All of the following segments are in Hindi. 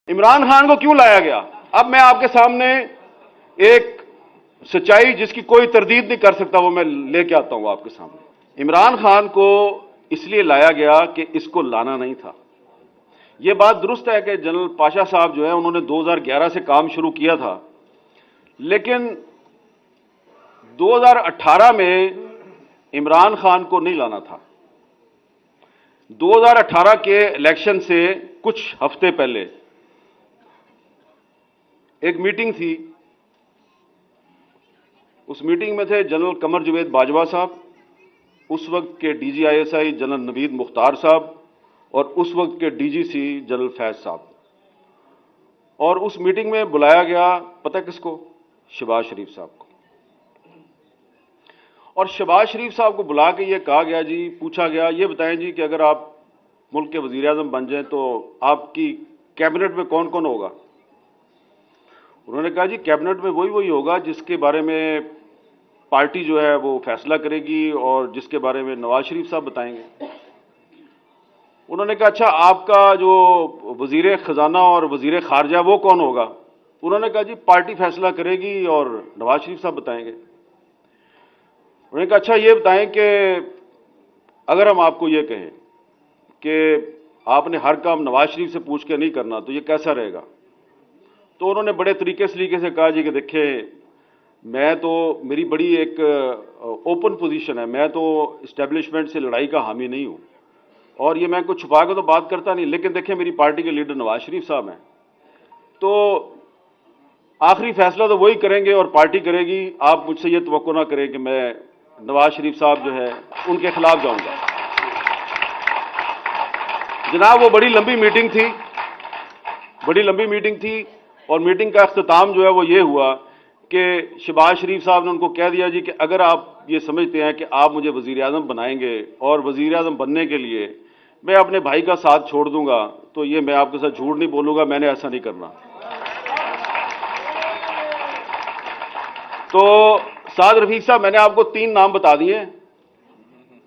इमरान खान को क्यों लाया गया? अब मैं आपके सामने एक सच्चाई जिसकी कोई तरदीद नहीं कर सकता वो मैं लेके आता हूं आपके सामने। इमरान खान को इसलिए लाया गया कि इसको लाना नहीं था। यह बात दुरुस्त है कि जनरल पाशा साहब जो है उन्होंने 2011 से काम शुरू किया था, लेकिन 2018 में इमरान खान को नहीं लाना था। 2018 के इलेक्शन से कुछ हफ्ते पहले एक मीटिंग थी। उस मीटिंग में थे जनरल कमर जवेद बाजवा साहब, उस वक्त के DGISI जनरल नवीद मुख्तार साहब और उस वक्त के DGC जनरल फैज साहब। और उस मीटिंग में बुलाया गया पता किसको? शहबाज शरीफ साहब को। और शहबाज शरीफ साहब को बुला के ये कहा गया जी, पूछा गया ये बताएं जी कि अगर आप मुल्क के वजीर आज़म बन जाएं तो आपकी कैबिनेट में कौन कौन होगा? उन्होंने कहा जी कैबिनेट में वही होगा जिसके बारे में पार्टी जो है वो फैसला करेगी और जिसके बारे में नवाज शरीफ साहब बताएंगे। उन्होंने कहा अच्छा आपका जो वजीर खजाना और वजीर खारजा वो कौन होगा? उन्होंने कहा जी पार्टी फैसला करेगी और नवाज शरीफ साहब बताएंगे। उन्होंने कहा अच्छा ये बताएं कि अगर हम आपको ये कहें कि आपने हर काम नवाज शरीफ से पूछ के नहीं करना तो ये कैसा रहेगा? तो उन्होंने बड़े तरीके से कहा जी कि देखिए मैं तो, मेरी बड़ी एक ओपन पोजीशन है, मैं तो इस्टेब्लिशमेंट से लड़ाई का हामी नहीं हूं और ये मैं कुछ छुपा के तो बात करता नहीं, लेकिन देखिए मेरी पार्टी के लीडर नवाज शरीफ साहब हैं तो आखिरी फैसला तो वही करेंगे और पार्टी करेगी। आप मुझसे ये तवक्को ना करें कि मैं नवाज शरीफ साहब जो है उनके खिलाफ जाऊंगा। जनाब वो बड़ी लंबी मीटिंग थी और मीटिंग का अख्ताम जो है वो ये हुआ कि शहबाज शरीफ साहब ने उनको कह दिया जी कि अगर आप ये समझते हैं कि आप मुझे वजीर आज़म बनाएंगे और वजीर आज़म बनने के लिए मैं अपने भाई का साथ छोड़ दूंगा तो ये मैं आपके साथ झूठ नहीं बोलूंगा, मैंने ऐसा नहीं करना। तो साद रफीक साहब मैंने आपको 3 नाम बता दिए,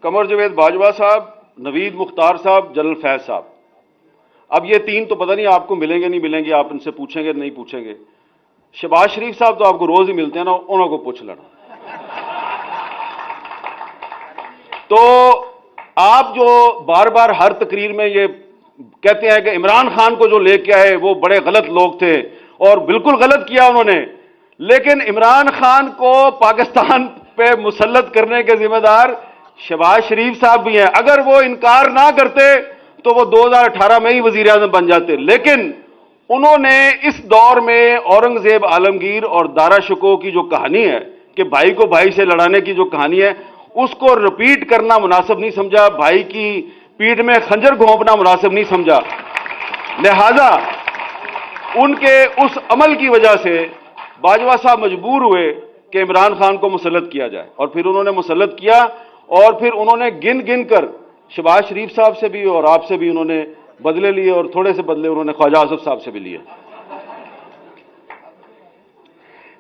कमर जवेद बाजवा साहब, नवीद मुख्तार साहब, जनरल फैज साहब। अब ये 3 तो पता नहीं आपको मिलेंगे नहीं मिलेंगे, आप इनसे पूछेंगे नहीं पूछेंगे। शहबाज शरीफ साहब तो आपको रोज ही मिलते हैं ना, उन्होंने को पूछ लेना। तो आप जो बार बार हर तकरीर में ये कहते हैं कि इमरान खान को जो लेके आए वो बड़े गलत लोग थे और बिल्कुल गलत किया उन्होंने, लेकिन इमरान खान को पाकिस्तान पे मुसल्लत करने के जिम्मेदार शहबाज शरीफ साहब भी हैं। अगर वो इनकार ना करते तो वो 2018 में ही वजीर आज़म बन जाते, लेकिन उन्होंने इस दौर में औरंगजेब आलमगीर और दारा शिकोह की जो कहानी है कि भाई को भाई से लड़ाने की जो कहानी है उसको रिपीट करना मुनासिब नहीं समझा, भाई की पीठ में खंजर घोंपना मुनासिब नहीं समझा। लिहाजा उनके उस अमल की वजह से बाजवा साहब मजबूर हुए कि इमरान खान को मुसल्लत किया जाए और फिर उन्होंने मुसल्लत किया और फिर उन्होंने गिन गिन कर शहबाज शरीफ साहब से भी और आपसे भी उन्होंने बदले लिए और थोड़े से बदले उन्होंने ख्वाजा आसिफ साहब से भी लिए।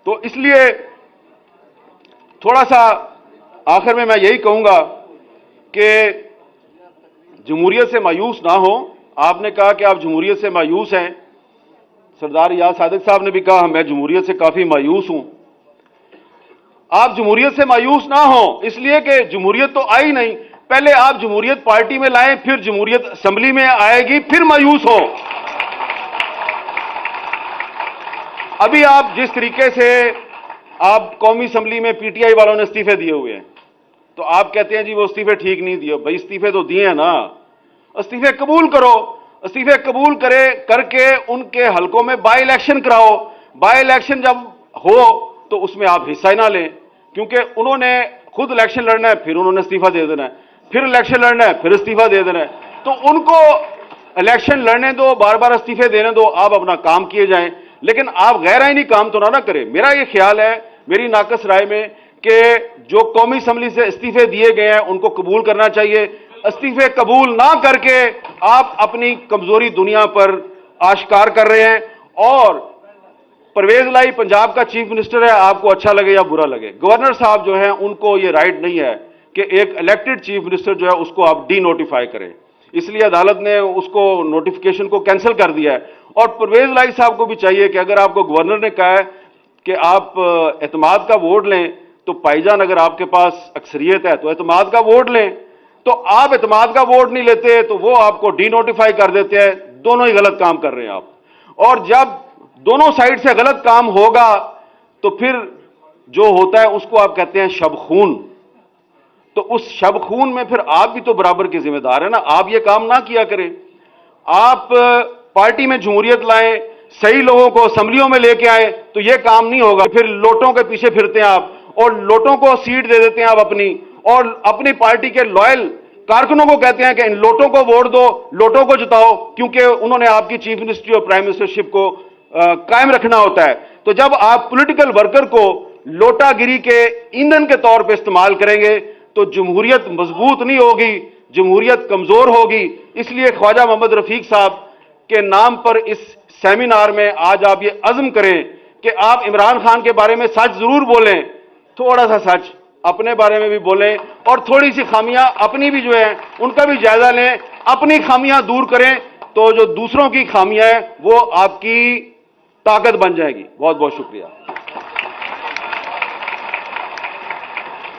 तो इसलिए थोड़ा सा आखिर में मैं यही कहूंगा कि जमहूरियत से मायूस ना हो। आपने कहा कि आप जमहूरियत से मायूस हैं, सरदार याद सादिक साहब ने भी कहा मैं जमहूरियत से काफी मायूस हूं। आप जमहूरियत से मायूस ना हो इसलिए कि जमहूरियत तो आई नहीं, पहले आप जमहूरियत पार्टी में लाएं, फिर जमहूरियत असेंबली में आएगी, फिर मायूस हो। अभी आप जिस तरीके से आप कौमी असेंबली में PTI वालों ने इस्तीफे दिए हुए हैं तो आप कहते हैं जी वो इस्तीफे ठीक नहीं दिए। भाई इस्तीफे तो दिए हैं ना, इस्तीफे कबूल करो, इस्तीफे कबूल करके उनके हलकों में बाई इलेक्शन कराओ। बाई इलेक्शन जब हो तो उसमें आप हिस्सा ही ना लें, क्योंकि उन्होंने खुद इलेक्शन लड़ना है, फिर उन्होंने इस्तीफा दे देना है, फिर इलेक्शन लड़ना है, फिर इस्तीफा दे देना है। तो उनको इलेक्शन लड़ने दो, बार बार इस्तीफे देने दो, आप अपना काम किए जाएं, लेकिन आप गैर आईनी काम तो ना करें। मेरा यह ख्याल है, मेरी नाकस राय में, कि जो कौमी असेंबली से इस्तीफे दिए गए हैं उनको कबूल करना चाहिए। इस्तीफे कबूल ना करके आप अपनी कमजोरी दुनिया पर आश्कार कर रहे हैं। और परवेज लाई पंजाब का चीफ मिनिस्टर है, आपको अच्छा लगे या बुरा लगे, गवर्नर साहब जो है उनको ये राइट नहीं है कि एक इलेक्टेड चीफ मिनिस्टर जो है उसको आप डी नोटिफाई करें। इसलिए अदालत ने उसको नोटिफिकेशन को कैंसिल कर दिया है। और परवेज लाई साहब को भी चाहिए कि अगर आपको गवर्नर ने कहा है कि आप एतमाद का वोट लें, तो भाईजान अगर आपके पास अक्सरियत है तो एतमाद का वोट लें, तो आप एतमाद का वोट नहीं लेते तो वो आपको डी नोटिफाई कर देते हैं। दोनों ही गलत काम कर रहे हैं आप। और जब दोनों साइड से गलत काम होगा तो फिर जो होता है उसको आप कहते हैं शब-खून। तो उस शब-खून में फिर आप भी तो बराबर के जिम्मेदार हैं ना। आप ये काम ना किया करें। आप पार्टी में जमहूरियत लाएं, सही लोगों को असेंबलियों में लेके आए, तो ये काम नहीं होगा। फिर लोटों के पीछे फिरते हैं आप और लोटों को सीट दे देते हैं आप अपनी, और अपनी पार्टी के लॉयल कारकुनों को कहते हैं कि इन लोटों को वोट दो, लोटों को जिताओ, क्योंकि उन्होंने आपकी चीफ मिनिस्ट्री और प्राइम मिनिस्टरशिप को कायम रखना होता है। तो जब आप पॉलिटिकल वर्कर को लोटागिरी के ईंधन के तौर पर इस्तेमाल करेंगे तो जमहूरियत मजबूत नहीं होगी, जमहूरियत कमजोर होगी। इसलिए ख्वाजा मोहम्मद रफीक साहब के नाम पर इस सेमिनार में आज आप ये अज़्म करें कि आप इमरान खान के बारे में सच जरूर बोलें, थोड़ा सा सच अपने बारे में भी बोलें, और थोड़ी सी खामियां अपनी भी जो है उनका भी जायजा लें, अपनी खामियां दूर करें, तो जो दूसरों की खामियां हैं वो आपकी ताकत बन जाएगी। बहुत बहुत शुक्रिया।